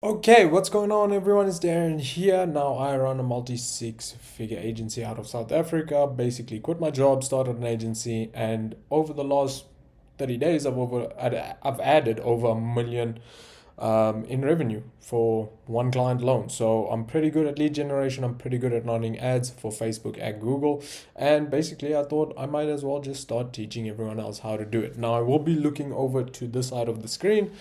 Okay, what's going on, everyone? It's Darren here. Now, I run a multi-six-figure agency out of South Africa. Basically, quit my job, started an agency, and over the last 30 days, I've added over 1 million in revenue for one client alone. So I'm pretty good at lead generation. I'm pretty good at running ads for Facebook and Google. And basically, I thought I might as well just start teaching everyone else how to do it. Now, I will be looking over to this side of the screen.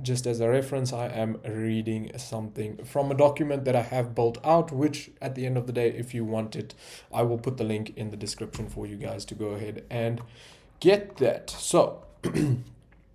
Just as a reference, I am reading something from a document that I have built out, which at the end of the day, if you want it, I will put the link in the description for you guys to go ahead and get that. So,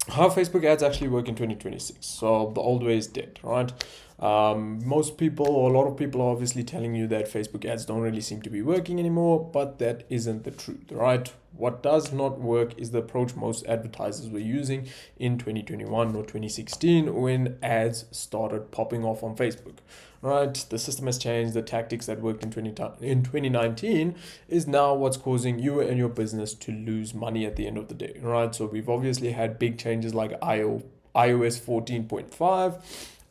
how Facebook ads actually work in 2026. So the old way is dead, right? Most people, or a lot of people, are obviously telling you that Facebook ads don't really seem to be working anymore, but that isn't the truth, right? What does not work is the approach most advertisers were using in 2021 or 2016 when ads started popping off on Facebook, right? The system has changed. The tactics that worked in 2019 is now what's causing you and your business to lose money at the end of the day, right? So we've obviously had big changes like iOS 14.5,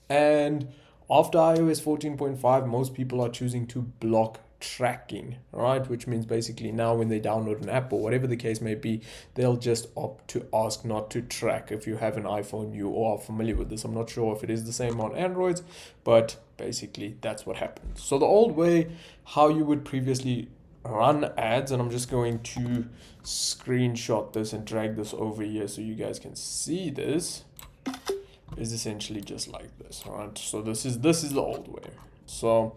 and after iOS 14.5, most people are choosing to block tracking, right? Which means basically now when they download an app or whatever the case may be, they'll just opt to ask not to track. If you have an iPhone, you are familiar with this. I'm not sure if it is the same on Androids, but basically that's what happens. So the old way, how you would previously run ads, and I'm just going to screenshot this and drag this over here so you guys can see this, is essentially just like this, right? So this is the old way. So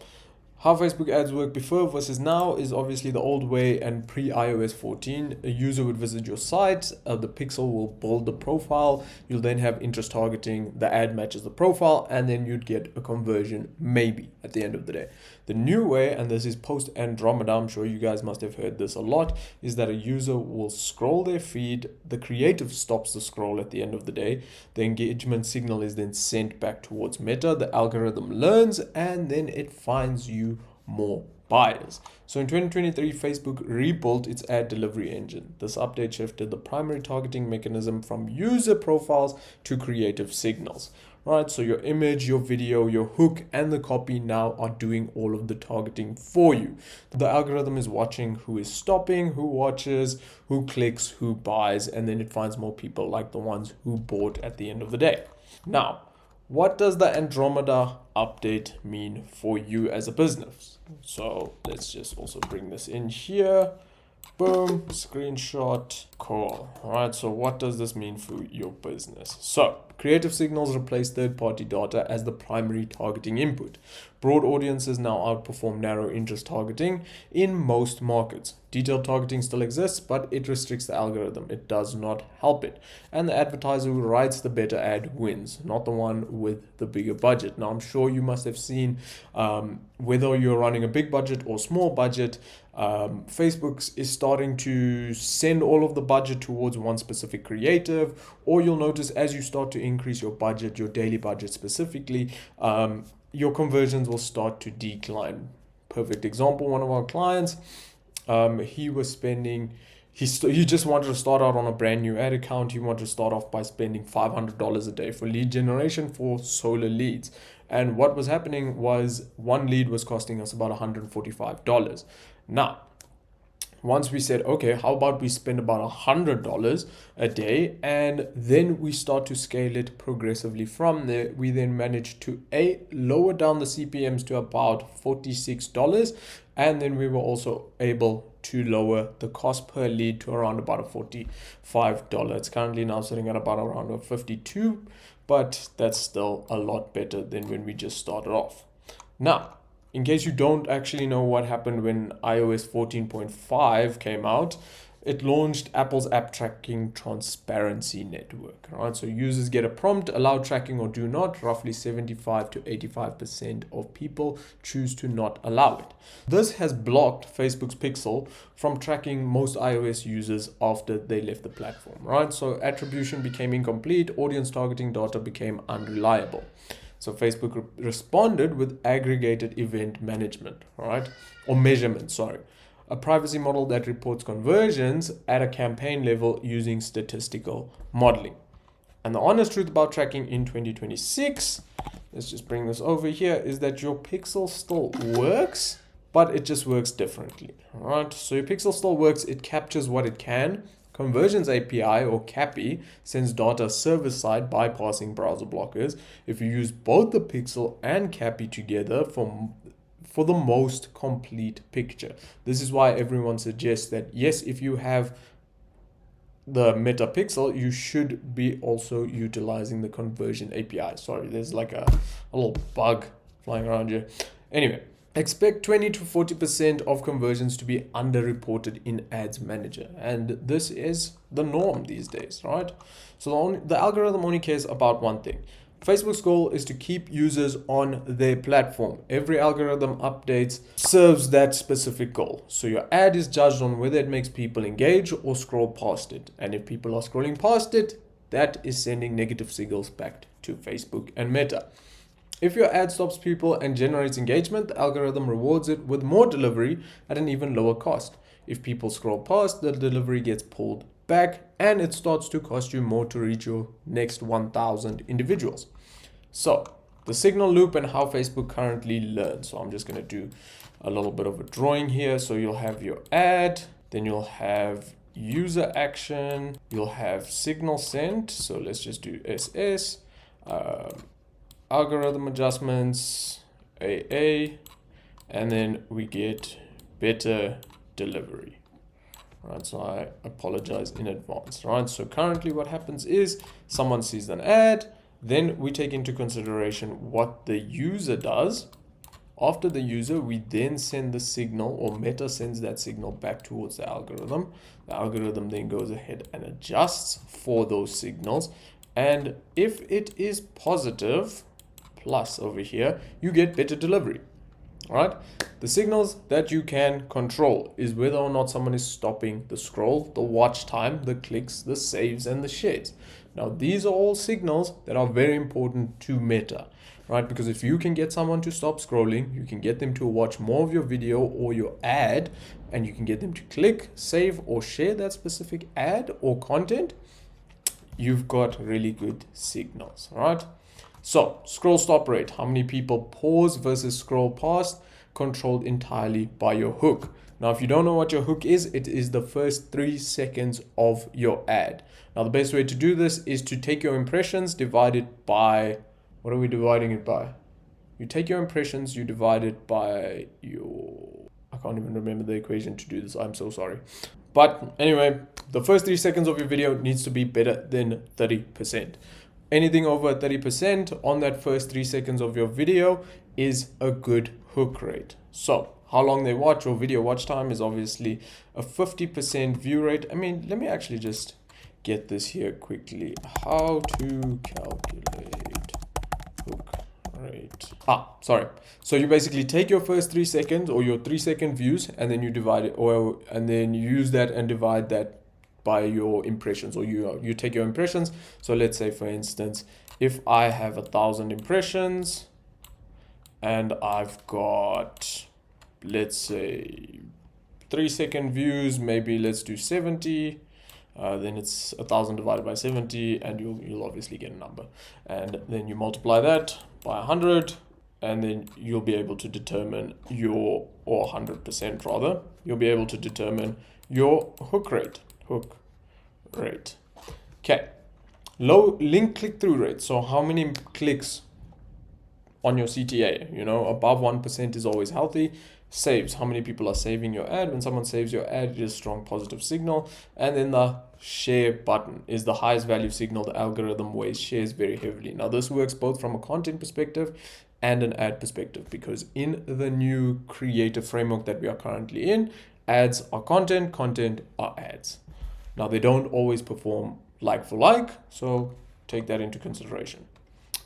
how Facebook ads work before versus now is obviously the old way, and pre-iOS 14, a user would visit your site, the pixel will build the profile, you'll then have interest targeting, the ad matches the profile, and then you'd get a conversion maybe at the end of the day. The new way, and this is post Andromeda, I'm sure you guys must have heard this a lot, is that a user will scroll their feed, the creative stops the scroll at the end of the day, the engagement signal is then sent back towards Meta, the algorithm learns, and then it finds you more buyers. So in 2023, Facebook rebuilt its ad delivery engine. This update shifted the primary targeting mechanism from user profiles to creative signals. Right, so your image, your video, your hook, and the copy now are doing all of the targeting for you. The algorithm is watching who is stopping, who watches, who clicks, who buys, and then it finds more people like the ones who bought at the end of the day. Now, what does the Andromeda update mean for you as a business? So let's just also bring this in here. Boom, screenshot, cool. All right, so what does this mean for your business? So creative signals replace third-party data as the primary targeting input. Broad audiences now outperform narrow interest targeting in most markets. Detailed targeting still exists, but it restricts the algorithm. It does not help it. And the advertiser who writes the better ad wins, not the one with the bigger budget. Now, I'm sure you must have seen whether you're running a big budget or small budget, Facebook is starting to send all of the budget towards one specific creative, or you'll notice as you start to increase your budget, your daily budget specifically, your conversions will start to decline. Perfect example, one of our clients, he was spending, he just wanted to start out on a brand new ad account. He wanted to start off by spending $500 a day for lead generation for solar leads. And what was happening was one lead was costing us about $145. Now, once we said, okay, how about we spend about $100 a day, and then we start to scale it progressively from there, we then managed to lower down the CPMs to about $46, and then we were also able to lower the cost per lead to around about a $45. It's currently now sitting at about around a 52, but that's still a lot better than when we just started off. Now, in case you don't actually know what happened when iOS 14.5 came out, it launched Apple's App Tracking Transparency Network. Right? So users get a prompt, allow tracking or do not. Roughly 75 to 85% of people choose to not allow it. This has blocked Facebook's Pixel from tracking most iOS users after they left the platform. Right? So attribution became incomplete, audience targeting data became unreliable. So Facebook responded with aggregated event management, all right, or measurement, sorry. A privacy model that reports conversions at a campaign level using statistical modeling. And the honest truth about tracking in 2026, let's just bring this over here, is that your pixel still works, but it just works differently. All right, so your pixel still works, it captures what it can. Conversions API or CAPI sends data server side bypassing browser blockers. If you use both the pixel and CAPI together for the most complete picture. This is why everyone suggests that yes, if you have the meta pixel, you should be also utilizing the conversion API. Sorry, there's like a little bug flying around here. Anyway, expect 20 to 40% of conversions to be underreported in Ads Manager. And this is the norm these days, right? So the algorithm only cares about one thing. Facebook's goal is to keep users on their platform. Every algorithm updates serves that specific goal. So your ad is judged on whether it makes people engage or scroll past it. And if people are scrolling past it, that is sending negative signals back to Facebook and Meta. If your ad stops people and generates engagement, the algorithm rewards it with more delivery at an even lower cost. If people scroll past, the delivery gets pulled back and it starts to cost you more to reach your next 1,000 individuals. So the signal loop and how Facebook currently learns. So I'm just going to do a little bit of a drawing here. So you'll have your ad, then you'll have user action, you'll have signal sent. So let's just do SS, algorithm adjustments, AA, and then we get better delivery. Right, so I apologize in advance. Right, so currently what happens is someone sees an ad, then we take into consideration what the user does. After the user, we then send the signal, or Meta sends that signal back towards the algorithm. The algorithm then goes ahead and adjusts for those signals. And if it is positive, plus over here, you get better delivery. All right. The signals that you can control is whether or not someone is stopping the scroll, the watch time, the clicks, the saves, and the shares. Now, these are all signals that are very important to Meta, right? Because if you can get someone to stop scrolling, you can get them to watch more of your video or your ad, and you can get them to click, save, or share that specific ad or content, you've got really good signals, right? So, scroll stop rate, how many people pause versus scroll past, controlled entirely by your hook. Now, if you don't know what your hook is, it is the first 3 seconds of your ad. Now, the best way to do this is to take your impressions, divide it by, what are we dividing it by? You take your impressions, you divide it by your, I can't even remember the equation to do this, I'm so sorry. But anyway, the first 3 seconds of your video needs to be better than 30%. Anything over 30% on that first 3 seconds of your video is a good hook rate. So how long they watch, or video watch time, is obviously a 50% view rate. I mean, let me actually just get this here quickly. How to calculate hook rate. Sorry. So you basically take your first 3 seconds or your 3-second views, and then you divide it, and then you use that and divide that by your impressions, or you take your impressions. So let's say, for instance, if I have 1,000 impressions and I've got, let's say, 3-second views, maybe let's do 70, then it's 1,000 divided by 70, and you'll obviously get a number, and then you multiply that by 100, and then you'll be able to determine your, or 100% rather, you'll be able to determine your hook rate. Okay, low link click-through rate. So how many clicks on your CTA? You know, above 1% is always healthy. Saves, how many people are saving your ad? When someone saves your ad, it is a strong positive signal. And then the share button is the highest value signal. The algorithm weighs shares very heavily. Now this works both from a content perspective and an ad perspective, because in the new creative framework that we are currently in, ads are content, content are ads. Now, they don't always perform like for like, so take that into consideration.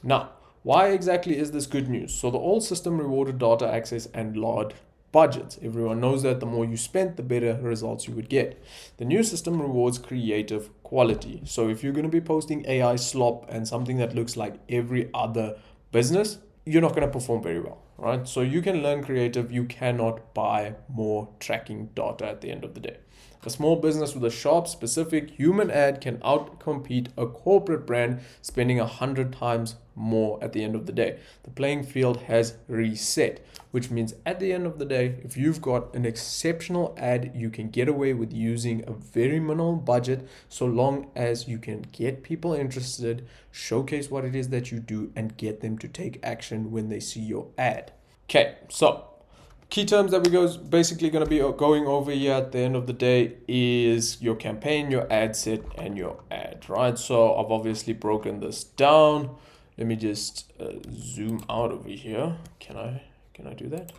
Now, why exactly is this good news? So the old system rewarded data access and large budgets. Everyone knows that the more you spent, the better results you would get. The new system rewards creative quality. So if you're going to be posting AI slop and something that looks like every other business, you're not going to perform very well, right? So you can learn creative, you cannot buy more tracking data at the end of the day. A small business with a sharp, specific human ad can outcompete a corporate brand spending 100 times more at the end of the day. The playing field has reset, which means at the end of the day, if you've got an exceptional ad, you can get away with using a very minimal budget so long as you can get people interested, showcase what it is that you do, and get them to take action when they see your ad. Okay, so key terms that we're basically going to be going over here at the end of the day is your campaign, your ad set, and your ad, right? So I've obviously broken this down. Let me just zoom out over here. Can I do that?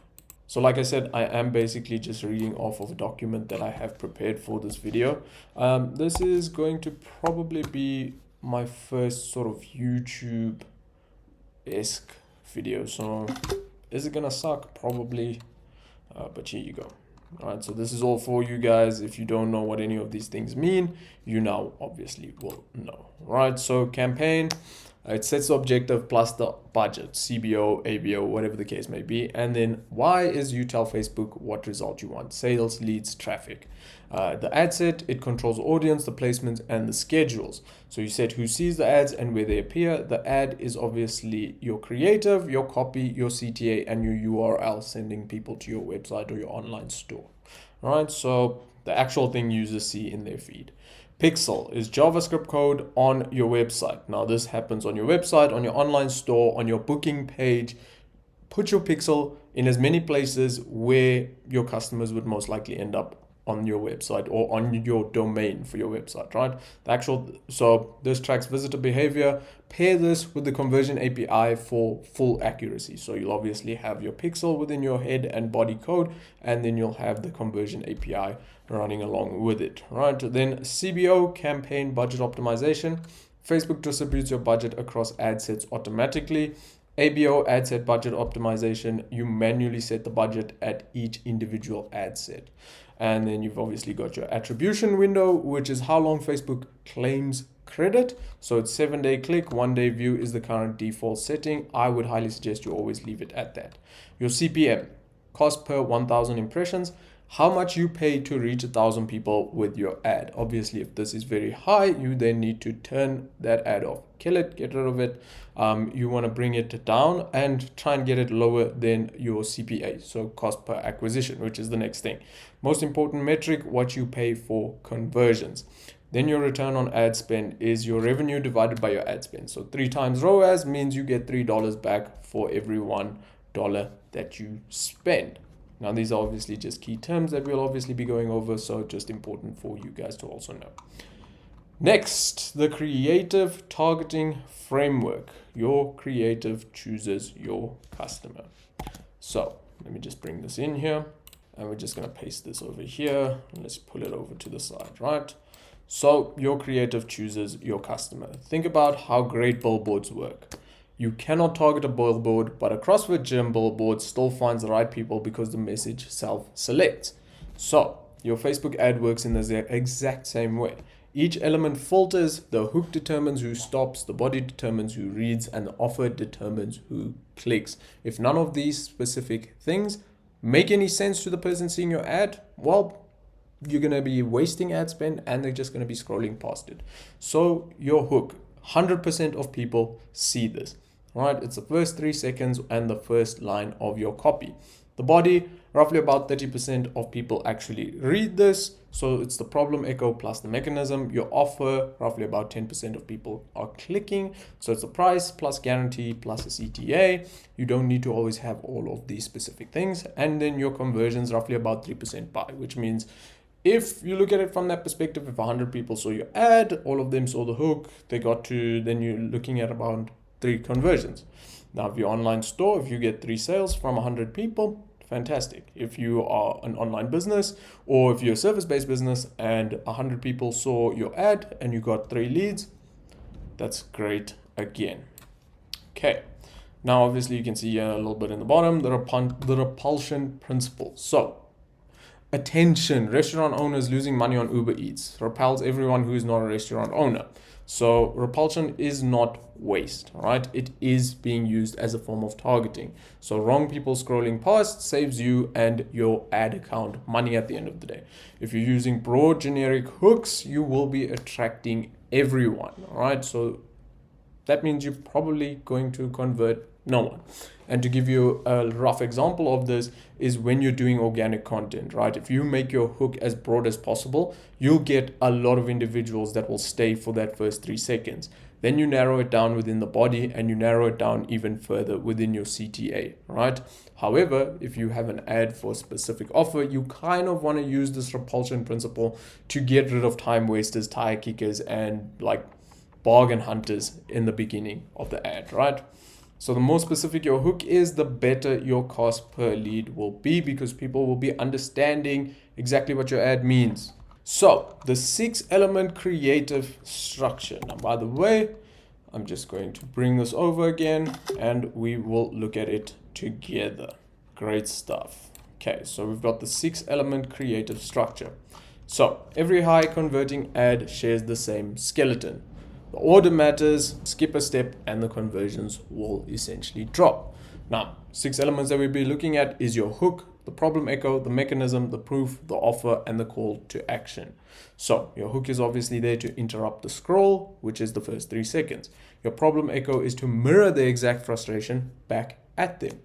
So like I said, I am basically just reading off of a document that I have prepared for this video. This is going to probably be my first sort of YouTube-esque video. So is it gonna suck? Probably. But here you go. All right, so this is all for you guys. If you don't know what any of these things mean, you now obviously will know. All right, so campaign, it sets the objective plus the budget, CBO, ABO, whatever the case may be. And then why is you tell Facebook what result you want: sales, leads, traffic. The ad set, it controls the audience, the placements, and the schedules. So you set who sees the ads and where they appear. The ad is obviously your creative, your copy, your CTA, and your URL sending people to your website or your online store. All right, so the actual thing users see in their feed. Pixel is JavaScript code on your website. Now this happens on your website, on your online store, on your booking page. Put your pixel in as many places where your customers would most likely end up on your website or on your domain for your website, right? So this tracks visitor behavior. Pair this with the conversion API for full accuracy. So you'll obviously have your pixel within your head and body code, and then you'll have the conversion API running along with it, right? Then CBO, campaign budget optimization. Facebook distributes your budget across ad sets automatically. ABO, ad set budget optimization, you manually set the budget at each individual ad set. And then you've obviously got your attribution window, which is how long Facebook claims credit. So it's 7-day click, 1-day view is the current default setting. I would highly suggest you always leave it at that. Your CPM, cost per 1,000 impressions, how much you pay to reach 1,000 people with your ad. Obviously, if this is very high, you then need to turn that ad off, kill it, get rid of it. You want to bring it down and try and get it lower than your CPA, so cost per acquisition, which is the next thing. Most important metric, what you pay for conversions. Then your return on ad spend is your revenue divided by your ad spend. So 3 times ROAS means you get $3 back for every $1 that you spend. Now, these are obviously just key terms that we'll obviously be going over, so just important for you guys to also know. Next, the creative targeting framework. Your creative chooses your customer. So let me just bring this in here, and we're just going to paste this over here. And let's pull it over to the side, right? So your creative chooses your customer. Think about how great billboards work. You cannot target a billboard, but a CrossFit gym billboard still finds the right people because the message self-selects. So your Facebook ad works in the exact same way. Each element filters, the hook determines who stops, the body determines who reads, and the offer determines who clicks. If none of these specific things make any sense to the person seeing your ad, well, you're going to be wasting ad spend and they're just going to be scrolling past it. So your hook, 100% of people see this. Right, it's the first 3 seconds and the first line of your copy. The body, roughly about 30% of people actually read this. So it's the problem echo plus the mechanism. Your offer, roughly about 10% of people are clicking. So it's the price plus guarantee plus a CTA. You don't need to always have all of these specific things. And then your conversions, roughly about 3% buy, which means if you look at it from that perspective, if 100 people saw your ad, all of them saw the hook, they got to, then you're looking at about 3 conversions. Now, if your online store, if you get 3 sales from 100 people, fantastic. If you are an online business or if you're a service-based business and 100 people saw your ad and you got 3 leads, that's great again. Okay. Now, obviously, you can see a little bit in the bottom, the repulsion principle. So Attention, restaurant owners losing money on Uber Eats. Repels everyone who is not a restaurant owner. So repulsion is not waste, right? It is being used as a form of targeting. So wrong people scrolling past saves you and your ad account money at the end of the day. If you're using broad generic hooks, you will be attracting everyone, right? So that means you're probably going to convert no one. And to give you a rough example of this is when you're doing organic content, right? If you make your hook as broad as possible, you'll get a lot of individuals that will stay for that first 3 seconds. Then you narrow it down within the body and you narrow it down even further within your CTA, right? However, if you have an ad for a specific offer, you kind of want to use this repulsion principle to get rid of time wasters, tire kickers, and like bargain hunters in the beginning of the ad, right? So the more specific your hook is, the better your cost per lead will be, because people will be understanding exactly what your ad means. So the 6-element creative structure. Now, by the way, I'm just going to bring this over again and we will look at it together. Great stuff. Okay, so we've got the 6-element creative structure. So every high converting ad shares the same skeleton. The order matters, skip a step, and the conversions will essentially drop. Now, 6 elements that we'll be looking at is your hook, the problem echo, the mechanism, the proof, the offer, and the call to action. So your hook is obviously there to interrupt the scroll, which is the first 3 seconds. Your problem echo is to mirror the exact frustration back at them.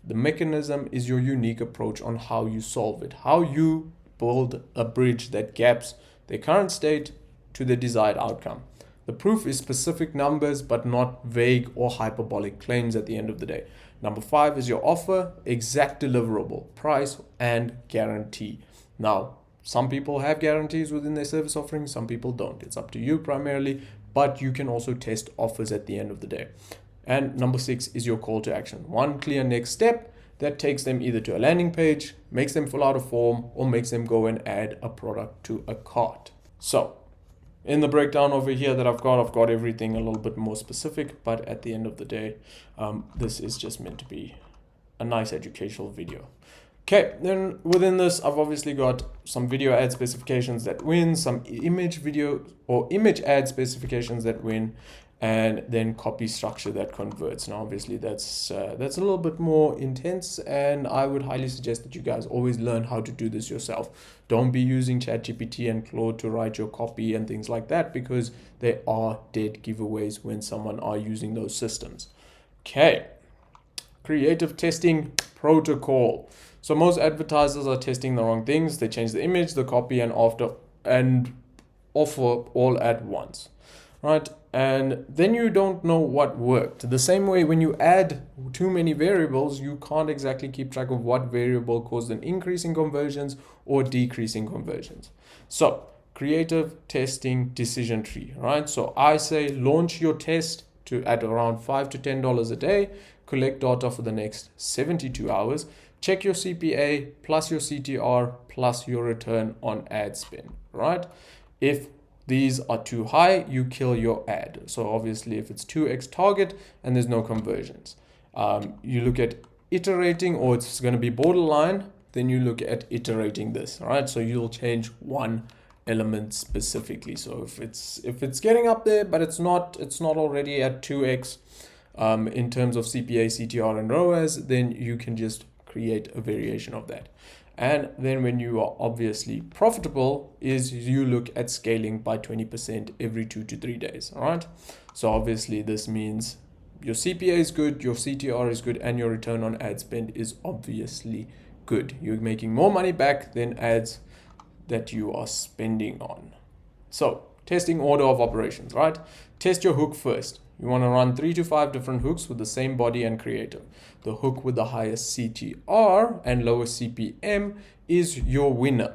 The mechanism is your unique approach on how you solve it, how you build a bridge that gaps their current state to the desired outcome. The proof is specific numbers, but not vague or hyperbolic claims at the end of the day. Number 5 is your offer, exact deliverable, price, and guarantee. Now, some people have guarantees within their service offering, some people don't. It's up to you primarily, but you can also test offers at the end of the day. And number 6 is your call to action. One clear next step that takes them either to a landing page, makes them fill out a form, or makes them go and add a product to a cart. So, in the breakdown over here that I've got everything a little bit more specific, but at the end of the day, this is just meant to be a nice educational video. Okay, then within this, I've obviously got some video ad specifications that win, some image video or image ad specifications that win, and then copy structure that converts. Now, obviously, that's a little bit more intense, and I would highly suggest that you guys always learn how to do this yourself. Don't be using ChatGPT and Claude to write your copy and things like that, because they are dead giveaways when someone are using those systems. Okay, creative testing protocol. So most advertisers are testing the wrong things. They change the image, the copy, and offer all at once, right? And then you don't know what worked. The same way when you add too many variables, you can't exactly keep track of what variable caused an increase in conversions or decrease in conversions. So creative testing decision tree, right? So I say launch your test at around $5 to $10 a day, collect data for the next 72 hours, check your CPA plus your CTR plus your return on ad spend, right? If these are too high, you kill your ad. So obviously if it's 2x target and there's no conversions, you look at iterating, or it's going to be borderline, then you look at iterating this, right? So you'll change one element specifically. So if it's getting up there, but it's not already at 2x in terms of CPA, CTR, and ROAS, then you can just create a variation of that. And then when you are obviously profitable, is you look at scaling by 20% every 2 to 3 days. All right. So obviously this means your CPA is good, your CTR is good, and your return on ad spend is obviously good. You're making more money back than ads that you are spending on. So testing order of operations, right? Test your hook first. You want to run 3 to 5 different hooks with the same body and creative. The hook with the highest CTR and lowest CPM is your winner.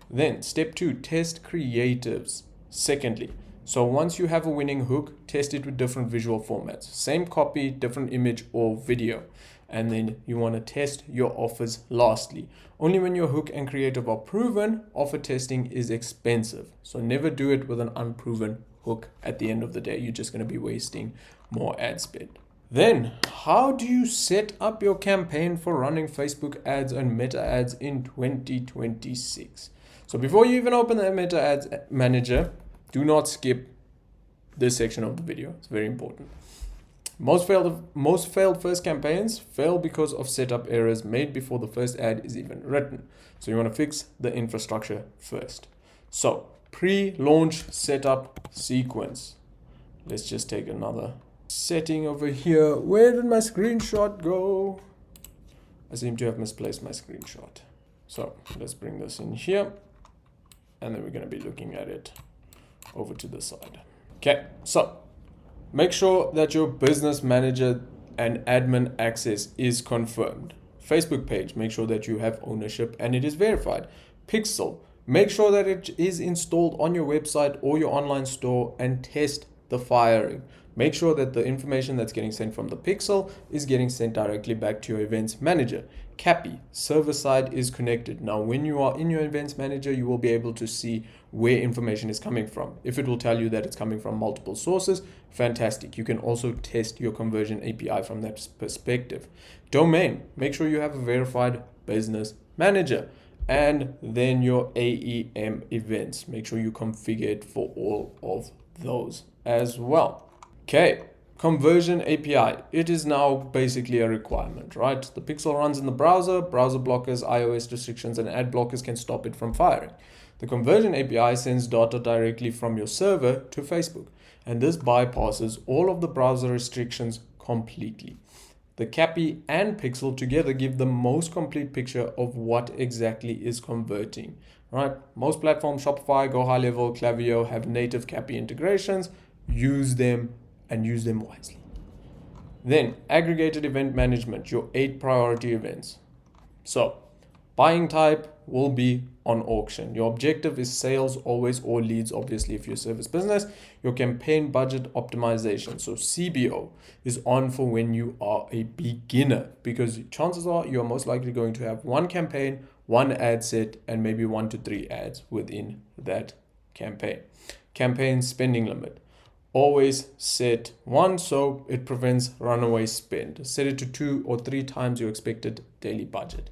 Then step 2, test creatives. Secondly, so once you have a winning hook, test it with different visual formats. Same copy, different image or video. And then you want to test your offers lastly. Only when your hook and creative are proven, offer testing is expensive. So never do it with an unproven hook. At the end of the day, you're just going to be wasting more ad spend. Then, how do you set up your campaign for running Facebook ads and Meta ads in 2026? So before you even open the Meta Ads Manager, do not skip this section of the video. It's very important. Most failed first campaigns fail because of setup errors made before the first ad is even written. So you want to fix the infrastructure first. So pre-launch setup sequence. Let's just take another setting over here. Where did my screenshot go? I seem to have misplaced my screenshot. So let's bring this in here. And then we're going to be looking at it over to the side. Okay, so make sure that your business manager and admin access is confirmed. Facebook page, make sure that you have ownership and it is verified. Pixel, make sure that it is installed on your website or your online store and test the firing. Make sure that the information that's getting sent from the Pixel is getting sent directly back to your events manager. Cappy, server side is connected. Now, when you are in your events manager, you will be able to see where information is coming from. If it will tell you that it's coming from multiple sources, fantastic. You can also test your conversion API from that perspective. Domain, make sure you have a verified business manager. And then your AEM events, make sure you configure it for all of those as well. Okay, conversion API. It is now basically a requirement, right? The Pixel runs in the browser blockers, iOS restrictions, and ad blockers can stop it from firing. The conversion API sends data directly from your server to Facebook, and this bypasses all of the browser restrictions completely. The Cappy and Pixel together give the most complete picture of what exactly is converting, right? Most platforms, Shopify, Go High Level, Klaviyo, have native Cappy integrations. Use them and use them wisely. Then aggregated event management, your 8 priority events. So buying type will be on auction. Your objective is sales always or leads, obviously, if you're a service business. Your campaign budget optimization, so CBO, is on for when you are a beginner, because chances are you're most likely going to have one campaign, one ad set, and maybe 1 to 3 ads within that campaign. Campaign spending limit. Always set 1 so it prevents runaway spend. Set it to 2 or 3 times your expected daily budget.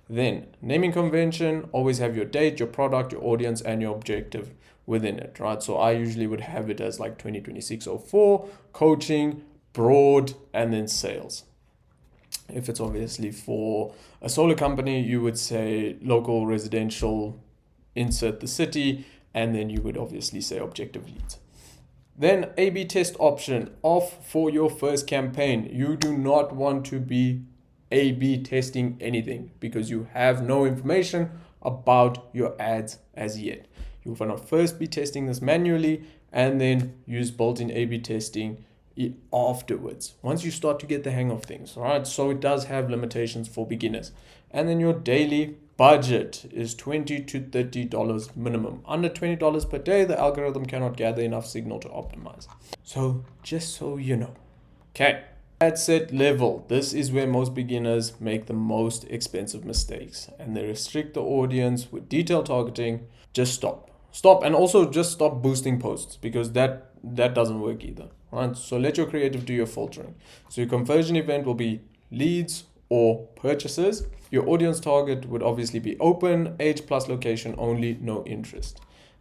Then naming convention, always have your date, your product, your audience, and your objective within it, right? So I usually would have it as like 2026-04, coaching, broad, and then sales. If it's obviously for a solar company, you would say local, residential, insert the city, and then you would obviously say objective leads. Then A/B test option off for your first campaign. You do not want to be A/B testing anything because you have no information about your ads as yet. You want to first be testing this manually and then use built-in A/B testing afterwards, once you start to get the hang of things, all right? So it does have limitations for beginners. And then your daily budget is $20 to $30 minimum. Under $20 per day, the algorithm cannot gather enough signal to optimize. So just so you know. Okay, ad set level. This is where most beginners make the most expensive mistakes, and they restrict the audience with detailed targeting. Just stop, and also just stop boosting posts, because that doesn't work either, right? So let your creative do your filtering. So your conversion event will be leads or purchases. Your audience target would obviously be open, age plus location only, no interest.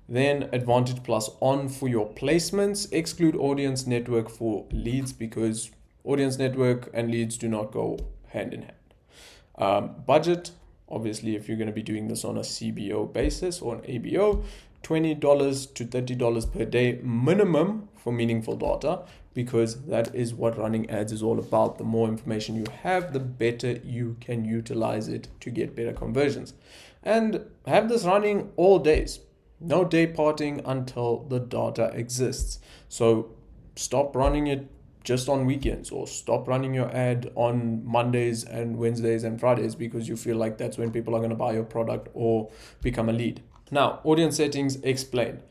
Then advantage plus on for your placements. Exclude audience network for leads, because audience network and leads do not go hand in hand. Budget, obviously, if you're going to be doing this on a CBO basis or an ABO, $20 to $30 per day minimum for meaningful data, because that is what running ads is all about. The more information you have, the better you can utilize it to get better conversions. And have this running all days. No day parting until the data exists. So stop running it just on weekends, or stop running your ad on Mondays and Wednesdays and Fridays because you feel like that's when people are going to buy your product or become a lead. Now, audience settings explained.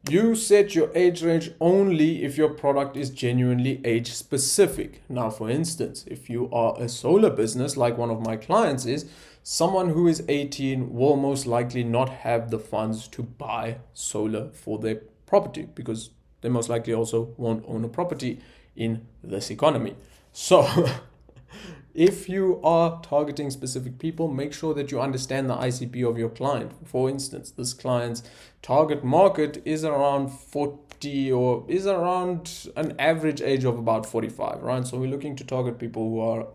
You set your age range only if your product is genuinely age specific. Now, for instance, if you are a solar business like one of my clients is, someone who is 18 will most likely not have the funds to buy solar for their property, because they most likely also won't own a property in this economy. So if you are targeting specific people, make sure that you understand the ICP of your client. For instance, this client's target market is around 40 or is around an average age of about 45, right? So we're looking to target people who are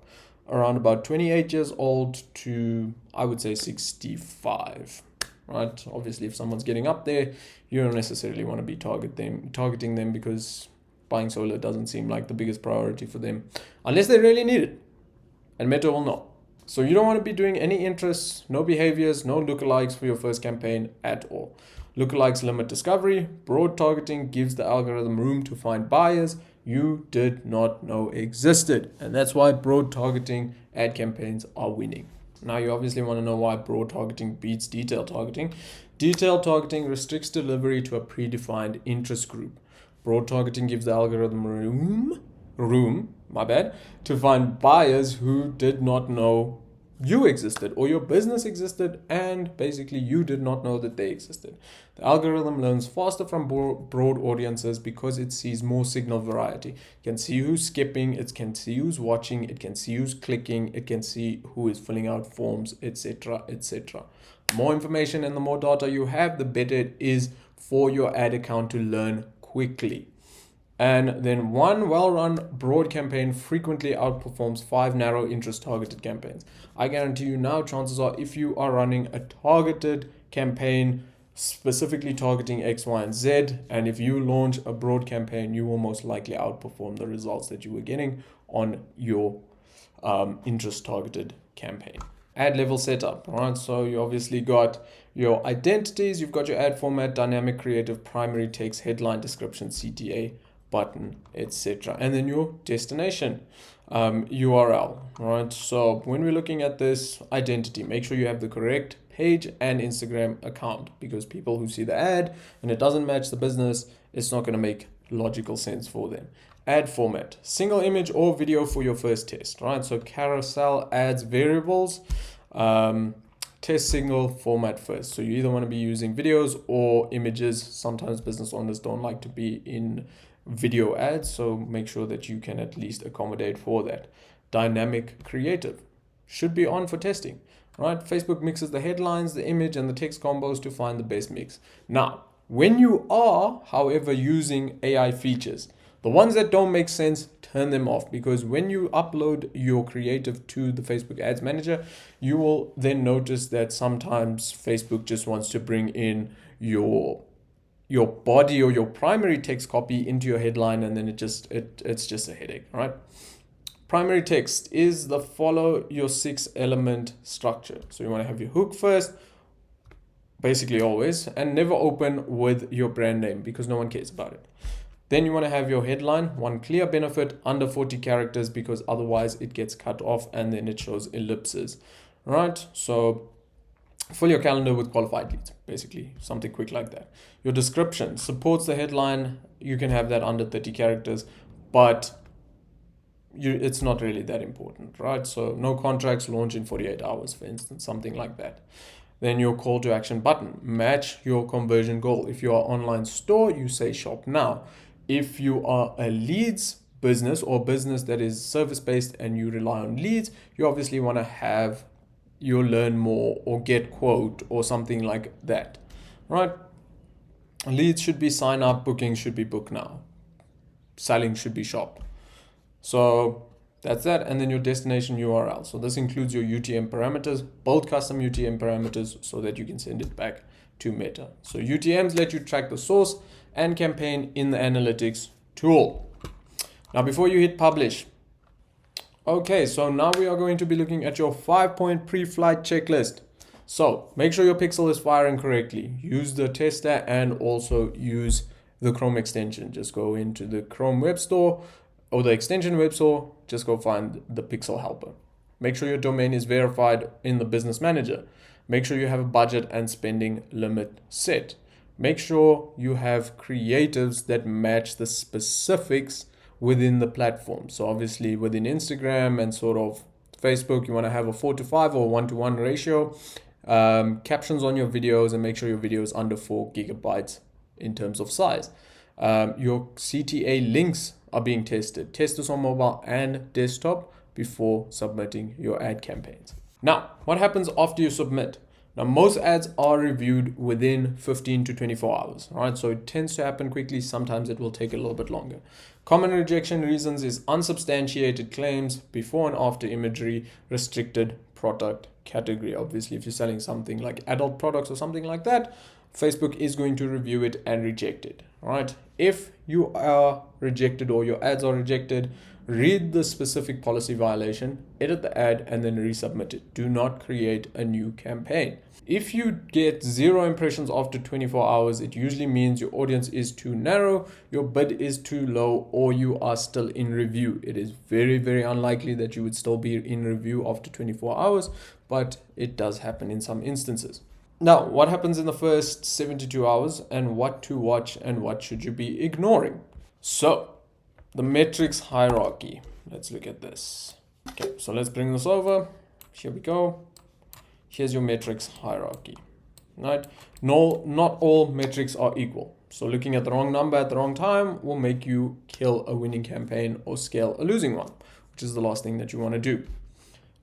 around about 28 years old to, I would say, 65, right? Obviously, if someone's getting up there, you don't necessarily want to be targeting them because buying solar doesn't seem like the biggest priority for them unless they really need it, and Meta will not. So you don't want to be doing any interests, no behaviors, no lookalikes for your first campaign at all. Lookalikes limit discovery. Broad targeting gives the algorithm room to find buyers you did not know existed. And that's why broad targeting ad campaigns are winning. Now you obviously want to know why broad targeting beats detailed targeting. Detailed targeting restricts delivery to a predefined interest group. Broad targeting gives the algorithm room, to find buyers who did not know you existed or your business existed, and basically you did not know that they existed. The algorithm learns faster from broad audiences because it sees more signal variety. It can see who's skipping, it can see who's watching, it can see who's clicking, it can see who is filling out forms, etc., etc. The more information and the more data you have, the better it is for your ad account to learn quickly. And then one well-run broad campaign frequently outperforms 5 narrow interest targeted campaigns. I guarantee you now, chances are if you are running a targeted campaign specifically targeting X, Y, and Z, and if you launch a broad campaign, you will most likely outperform the results that you were getting on your interest targeted campaign. Ad level setup, right? So you obviously got your identities, you've got your ad format, dynamic creative, primary text, headline, description, CTA, button, etc., and then your destination URL, right? So when we're looking at this identity, make sure you have the correct page and Instagram account, because people who see the ad and it doesn't match the business, it's not going to make logical sense for them. Ad format, single image or video for your first test, right? So carousel ads variables, test single format first. So you either want to be using videos or images. Sometimes business owners don't like to be in video ads, so make sure that you can at least accommodate for that. Dynamic creative should be on for testing, right? Facebook mixes the headlines, the image, and the text combos to find the best mix. Now, when you are, however, using AI features, the ones that don't make sense, turn them off, because when you upload your creative to the Facebook Ads Manager, you will then notice that sometimes Facebook just wants to bring in your body or your primary text copy into your headline, and then it's just a headache, right? Primary text is the follow your 6-element structure. So you want to have your hook first, basically always, and never open with your brand name because no one cares about it. Then you want to have your headline, one clear benefit, under 40 characters, because otherwise it gets cut off and then it shows ellipses, right? So fill your calendar with qualified leads, basically something quick like that. Your description supports the headline. You can have that under 30 characters, but it's not really that important, right? So no contracts, launch in 48 hours, for instance, something like that. Then your call to action button, match your conversion goal. If you are online store, you say shop now. If you are a leads business or business that is service based and you rely on leads, you obviously want to have your learn more or get quote or something like that, right? Leads should be sign up, booking should be book now, selling should be shop. So that's that. And then your destination URL. So this includes your UTM parameters, build custom UTM parameters so that you can send it back to Meta. So UTMs let you track the source and campaign in the analytics tool. Now, before you hit publish, okay, so now we are going to be looking at your 5-point pre-flight checklist. So make sure your pixel is firing correctly. Use the tester and also use the Chrome extension. Just go into the Chrome Web Store or the extension web store, just go find the pixel helper. Make sure your domain is verified in the business manager. Make sure you have a budget and spending limit set. Make sure you have creatives that match the specifics within the platform. So obviously within Instagram and sort of Facebook, you want to have a 4:5 or 1:1 ratio. Captions on your videos, and make sure your video is under 4 gigabytes in terms of size. Your CTA links are being tested. Test this on mobile and desktop before submitting your ad campaigns. Now, what happens after you submit? Now, most ads are reviewed within 15 to 24 hours, right? So it tends to happen quickly. Sometimes it will take a little bit longer. Common rejection reasons is unsubstantiated claims, before and after imagery, restricted product category. Obviously, if you're selling something like adult products or something like that, Facebook is going to review it and reject it, right? If you are rejected or your ads are rejected, read the specific policy violation, edit the ad, and then resubmit it. Do not create a new campaign. If you get 0 impressions after 24 hours, it usually means your audience is too narrow, your bid is too low, or you are still in review. It is very, very unlikely that you would still be in review after 24 hours, but it does happen in some instances. Now, what happens in the first 72 hours and what to watch and what should you be ignoring? So, the metrics hierarchy. Let's look at this. Okay, so let's bring this over. Here we go. Here's your metrics hierarchy, right? No, not all metrics are equal. So looking at the wrong number at the wrong time will make you kill a winning campaign or scale a losing one, which is the last thing that you want to do.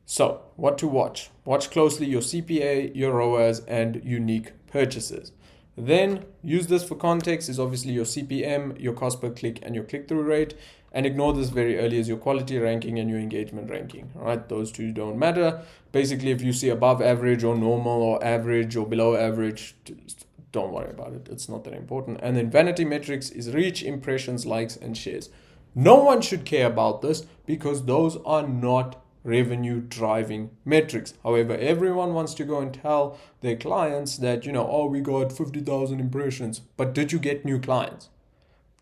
So what to watch? Watch closely your CPA, your ROAS, and unique purchases. Then use this for context is obviously your CPM, your cost per click, and your click-through rate. And ignore this very early as your quality ranking and your engagement ranking. All right, those two don't matter. Basically, if you see above average or normal or average or below average, don't worry about it. It's not that important. And then vanity metrics is reach, impressions, likes, and shares. No one should care about this because those are not revenue driving metrics. However, everyone wants to go and tell their clients that, oh, we got 50,000 impressions, but did you get new clients?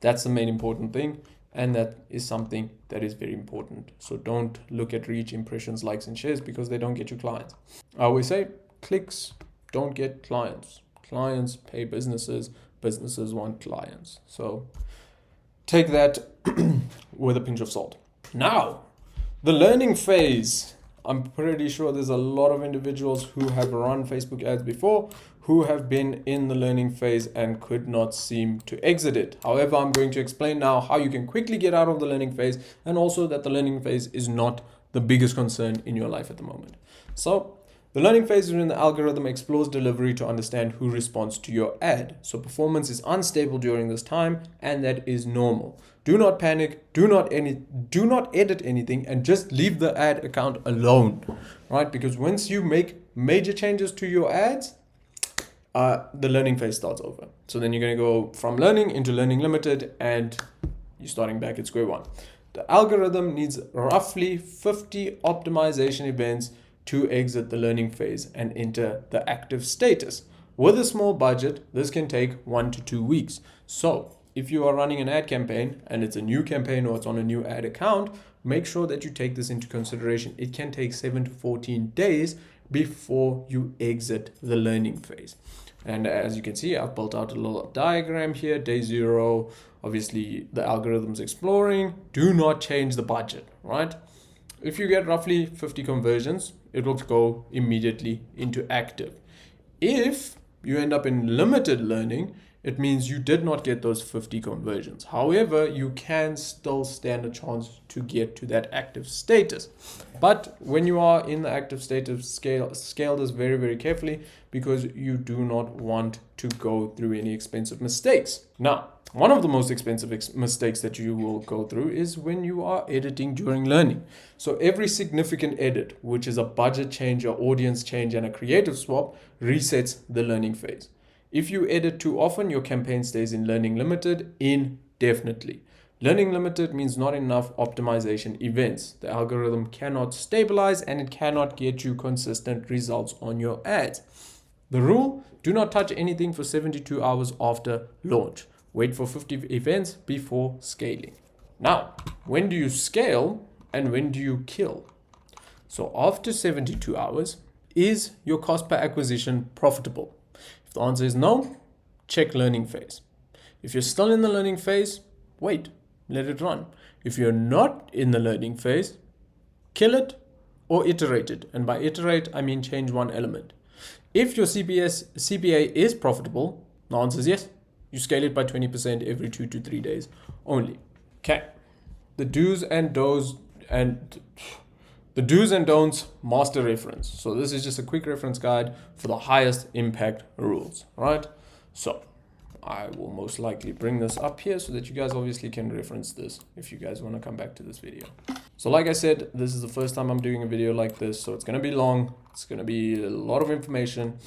That's the main important thing. And that is something that is very important. So don't look at reach, impressions, likes, and shares because they don't get you clients. I always say clicks don't get clients. Clients pay businesses. Businesses want clients. So take that with a pinch of salt. Now, the learning phase. I'm pretty sure there's a lot of individuals who have run Facebook ads before who have been in the learning phase and could not seem to exit it. However, I'm going to explain now how you can quickly get out of the learning phase and also that the learning phase is not the biggest concern in your life at the moment. So the learning phase is when the algorithm explores delivery to understand who responds to your ad. So performance is unstable during this time and that is normal. Do not panic, do not edit anything and just leave the ad account alone, right? Because once you make major changes to your ads, the learning phase starts over. So then you're going to go from learning into learning limited and you're starting back at square one. The algorithm needs roughly 50 optimization events to exit the learning phase and enter the active status. With a small budget, this can take 1 to 2 weeks. So if you are running an ad campaign and it's a new campaign or it's on a new ad account, make sure that you take this into consideration. It can take 7 to 14 days before you exit the learning phase. And as you can see, I've built out a little diagram here. Day 0, obviously the algorithm's exploring. Do not change the budget, right? If you get roughly 50 conversions, it will go immediately into active. If you end up in limited learning, it means you did not get those 50 conversions. However, you can still stand a chance to get to that active status. But when you are in the active status, scale this very, very carefully because you do not want to go through any expensive mistakes. Now, one of the most expensive mistakes that you will go through is when you are editing during learning. So every significant edit, which is a budget change, an audience change, and a creative swap, resets the learning phase. If you edit too often, your campaign stays in learning limited indefinitely. Learning limited means not enough optimization events. The algorithm cannot stabilize and it cannot get you consistent results on your ads. The rule, do not touch anything for 72 hours after launch. Wait for 50 events before scaling. Now, when do you scale and when do you kill? So after 72 hours, is your cost per acquisition profitable? If the answer is no, check learning phase. If you're still in the learning phase, wait, let it run. If you're not in the learning phase, kill it or iterate it. And by iterate, I mean change one element. If your CPA is profitable, the answer is yes. You scale it by 20% every 2 to 3 days only. Okay, the do's and don'ts master reference. So this is just a quick reference guide for the highest impact rules, right? So I will most likely bring this up here so that you guys obviously can reference this if you guys want to come back to this video. So like I said, this is the first time I'm doing a video like this, so it's going to be long. It's going to be a lot of information,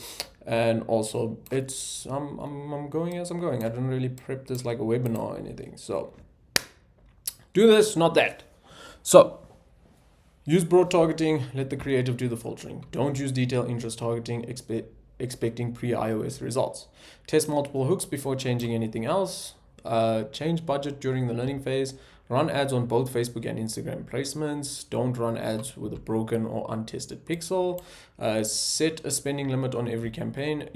and also it's I'm going as I'm going. I didn't really prep this like a webinar or anything. So do this, not that. So use broad targeting, let the creative do the filtering. Don't use detailed interest targeting, expecting pre-iOS results. Test multiple hooks before changing anything else. Change budget during the learning phase. Run ads on both Facebook and Instagram placements. Don't run ads with a broken or untested pixel. Set a spending limit on every campaign.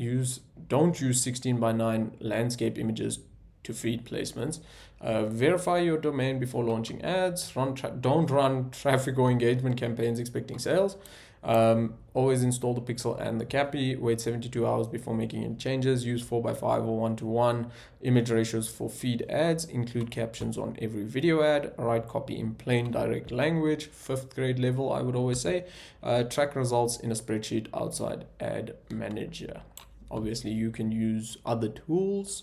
Don't use 16:9 landscape images to feed placements. Verify your domain before launching ads. Don't run traffic or engagement campaigns expecting sales. Always install the pixel and the CAPI. Wait 72 hours before making any changes. Use 4:5 or 1:1 image ratios for feed ads. Include captions on every video ad. Write copy in plain direct language, 5th grade level I would always say. Track results in a spreadsheet outside Ad Manager. Obviously you can use other tools.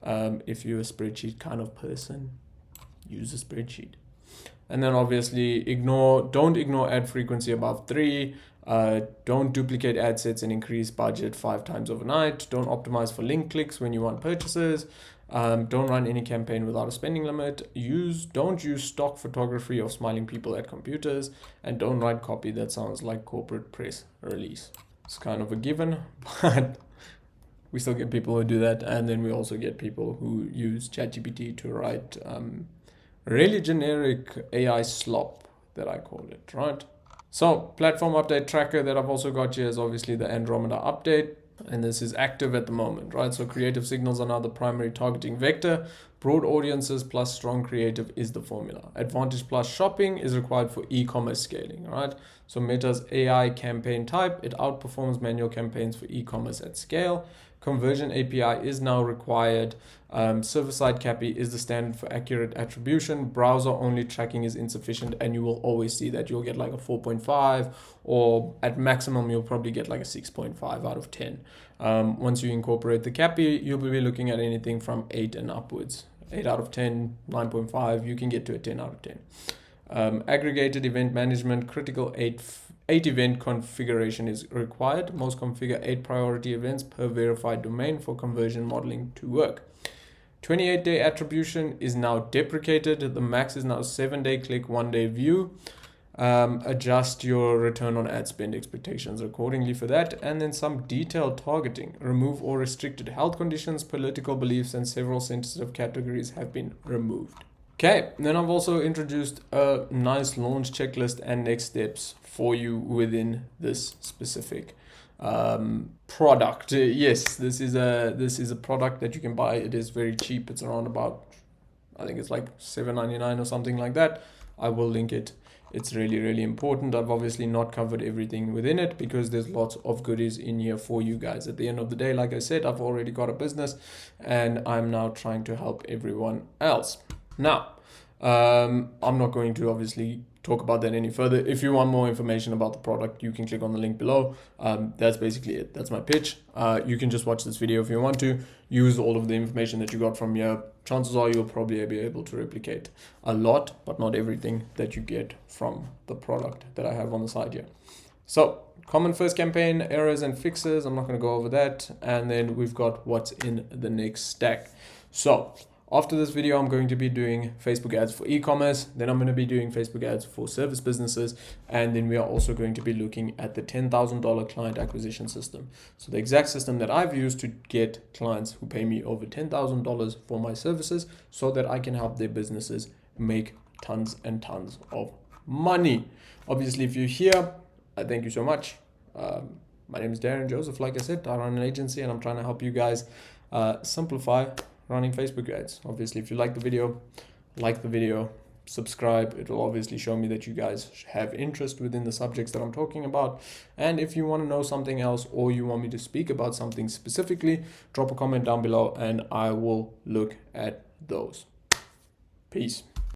If you're a spreadsheet kind of person, use a spreadsheet. And then obviously don't ignore ad frequency above 3. Don't duplicate ad sets and increase budget 5 times overnight. Don't optimize for link clicks when you want purchases. Don't run any campaign without a spending limit. Don't use stock photography of smiling people at computers, and don't write copy that sounds like corporate press release. It's kind of a given, but we still get people who do that, and then we also get people who use ChatGPT to write really generic AI slop that I call it, right? So platform update tracker that I've also got here is obviously the Andromeda update, and this is active at the moment, right? So creative signals are now the primary targeting vector. Broad audiences plus strong creative is the formula. Advantage plus shopping is required for e-commerce scaling, right? So Meta's AI campaign type, it outperforms manual campaigns for e-commerce at scale. Conversion API is now required. Server-side CAPI is the standard for accurate attribution. Browser-only tracking is insufficient, and you will always see that you'll get like a 4.5, or at maximum you'll probably get like a 6.5 out of 10. Once you incorporate the CAPI, you'll be looking at anything from 8 and upwards. 8 out of 10, 9.5, you can get to a 10 out of 10. Aggregated event management, critical 8 event configuration is required. Most configure 8 priority events per verified domain for conversion modeling to work. 28-day attribution is now deprecated. The max is now 7-day click, 1-day view. Adjust your return on ad spend expectations accordingly for that. And then some detailed targeting. Remove all restricted health conditions, political beliefs, and several sensitive categories have been removed. Okay, then I've also introduced a nice launch checklist and next steps for you within this specific product. Yes, this is a product that you can buy. It is very cheap. It's around about, I think it's like $7.99 or something like that. I will link it. It's really, really important. I've obviously not covered everything within it because there's lots of goodies in here for you guys. At the end of the day, like I said, I've already got a business and I'm now trying to help everyone else. Now, I'm not going to obviously talk about that any further. If you want more information about the product, you can click on the link below. That's basically it. That's my pitch. You can just watch this video if you want to. Use all of the information that you got from here. Chances are you'll probably be able to replicate a lot, but not everything that you get from the product that I have on the side here. So, common first campaign, errors and fixes. I'm not going to go over that. And then we've got what's in the next stack. So, after this video, I'm going to be doing Facebook ads for e-commerce. Then I'm going to be doing Facebook ads for service businesses. And then we are also going to be looking at the $10,000 client acquisition system. So the exact system that I've used to get clients who pay me over $10,000 for my services so that I can help their businesses make tons and tons of money. Obviously, if you're here, I thank you so much. My name is Darren Joseph. Like I said, I run an agency and I'm trying to help you guys simplify running Facebook ads. Obviously, if you like the video, subscribe. It will obviously show me that you guys have interest within the subjects that I'm talking about. And if you want to know something else or you want me to speak about something specifically, drop a comment down below and I will look at those. Peace.